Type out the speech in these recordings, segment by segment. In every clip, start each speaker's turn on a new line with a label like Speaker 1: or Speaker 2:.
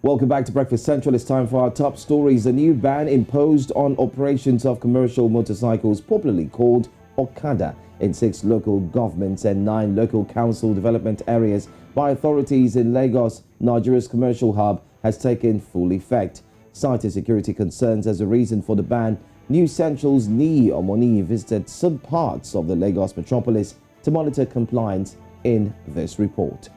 Speaker 1: Welcome back to Breakfast Central. It's time for our top stories. A new ban imposed on operations of commercial motorcycles, popularly called Okada, in 6 local governments and 9 local council development areas by authorities in Lagos, Nigeria's commercial hub, has taken full effect. Citing security concerns as a reason for the ban, News Central's Niyi Omoniyi visited some parts of the Lagos metropolis to monitor compliance in this report.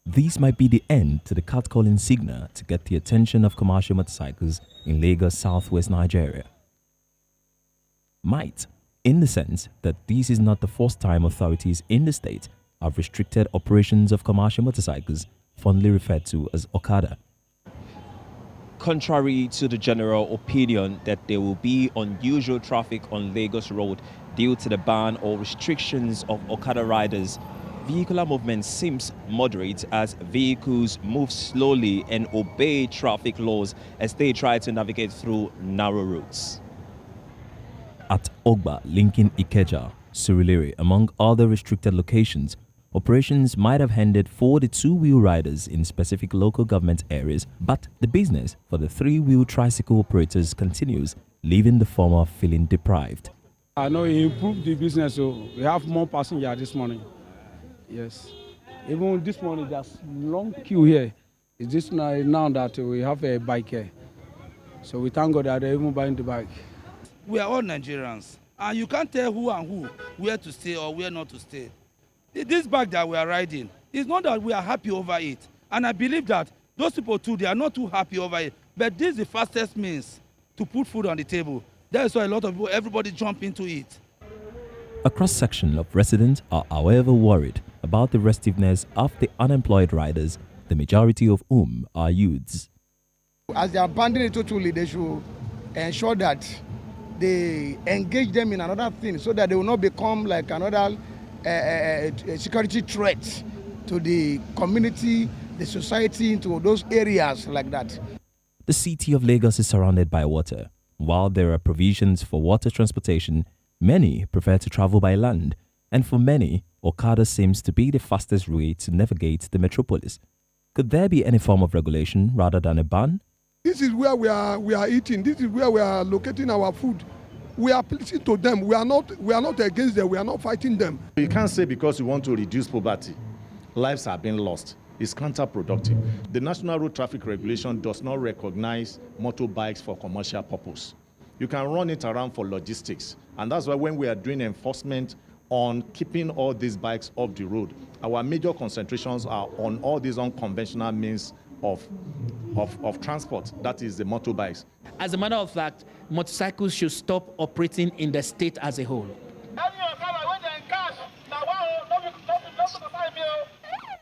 Speaker 2: These might be the end to the catcalling signal to get the attention of commercial motorcycles in Lagos, southwest Nigeria. Might, in the sense that this is not the first time authorities in the state have restricted operations of commercial motorcycles, fondly referred to as Okada. Contrary to the general opinion that there will be unusual traffic on Lagos Road due to the ban or restrictions of Okada riders, vehicular movement seems moderate as vehicles move slowly and obey traffic laws as they try to navigate through narrow routes. At Ogba, linking Ikeja, Surulere, among other restricted locations, operations might have ended for the 2-wheel riders in specific local government areas, but the business for the 3-wheel tricycle operators continues, leaving the former feeling deprived.
Speaker 3: I know it improved the business, so we have more passengers this morning. Yes. Even this morning, there's long queue here. It's just now that we have a bike here. So we thank God that they're even buying the bike.
Speaker 4: We are all Nigerians, and you can't tell who and who where to stay or where not to stay. This bike that we are riding, it's not that we are happy over it. And I believe that those people too, they are not too happy over it. But this is the fastest means to put food on the table. That's why a lot of people, everybody jump into it.
Speaker 2: A cross-section of residents are, however, worried about the restiveness of the unemployed riders, the majority of whom are youths.
Speaker 5: As they are abandoning it totally, they should ensure that they engage them in another thing so that they will not become like another a security threat to the community, the society, into those areas like that.
Speaker 2: The city of Lagos is surrounded by water. While there are provisions for water transportation, many prefer to travel by land, and for many, Okada seems to be the fastest way to navigate the metropolis. Could there be any form of regulation rather than a ban?
Speaker 6: This is where we are eating. This is where we are locating our food. We are pleasing to them. We are not against them. We are not fighting them.
Speaker 7: You can't say because you want to reduce poverty, lives are being lost. It's counterproductive. The National Road Traffic Regulation does not recognize motorbikes for commercial purpose. You can run it around for logistics. And that's why when we are doing enforcement on keeping all these bikes off the road, our major concentrations are on all these unconventional means of transport, that is the motorbikes.
Speaker 8: As a matter of fact, motorcycles should stop operating in the state as a whole.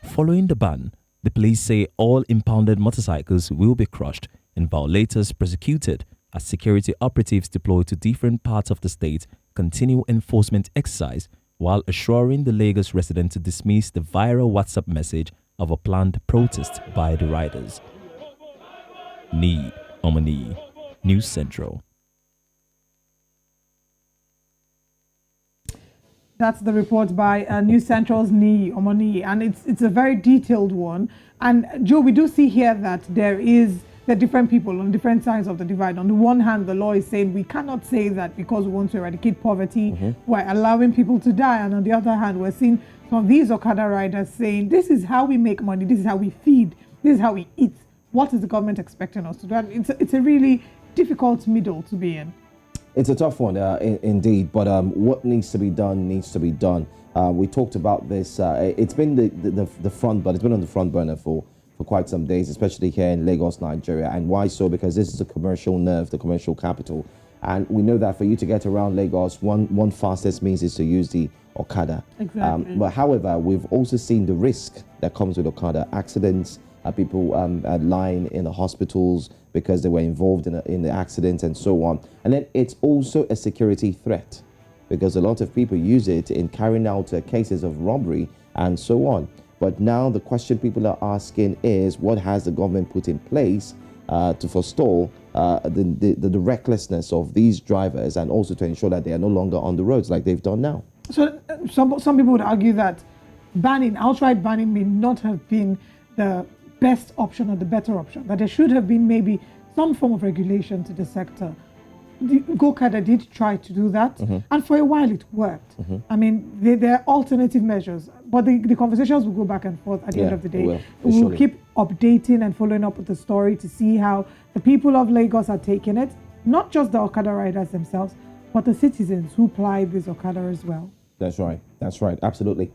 Speaker 2: Following the ban, the police say all impounded motorcycles will be crushed and violators prosecuted as security operatives deployed to different parts of the state continue enforcement exercise while assuring the Lagos resident to dismiss the viral WhatsApp message of a planned protest by the riders. Niyi Omoniyi, News Central.
Speaker 9: That's the report by News Central's Niyi Omoniyi, and it's a very detailed one. And Joe, we do see here that there are different people on different sides of the divide. On the one hand, the law is saying we cannot say that because we want to eradicate poverty, we're allowing people to die. And on the other hand, we're seeing some of these Okada riders saying this is how we make money, this is how we feed, this is how we eat. What is the government expecting us to do? And it's a really difficult middle to be in.
Speaker 1: It's a tough one, indeed, but what needs to be done needs to be done. We talked about this. It's been the front, but it's been on the front burner for quite some days, especially here in Lagos, Nigeria. And why so? Because this is a commercial nerve, the commercial capital. And we know that for you to get around Lagos, one fastest means is to use the Okada.
Speaker 9: Exactly.
Speaker 1: But however, we've also seen the risk that comes with Okada, accidents, people lying in the hospitals because they were involved in the accident and so on. And then it's also a security threat because a lot of people use it in carrying out cases of robbery and so on. But now the question people are asking is, what has the government put in place to forestall the recklessness of these drivers and also to ensure that they are no longer on the roads like they've done now?
Speaker 9: So some people would argue that outright banning may not have been the best option or the better option, that there should have been maybe some form of regulation to the sector. Okada did try to do that, and for a while it worked. I mean, there are alternative measures, but the conversations will go back and forth at the end of the day. We'll keep updating and following up with the story to see how the people of Lagos are taking it, not just the Okada riders themselves, but the citizens who ply this Okada as well.
Speaker 1: That's right, absolutely.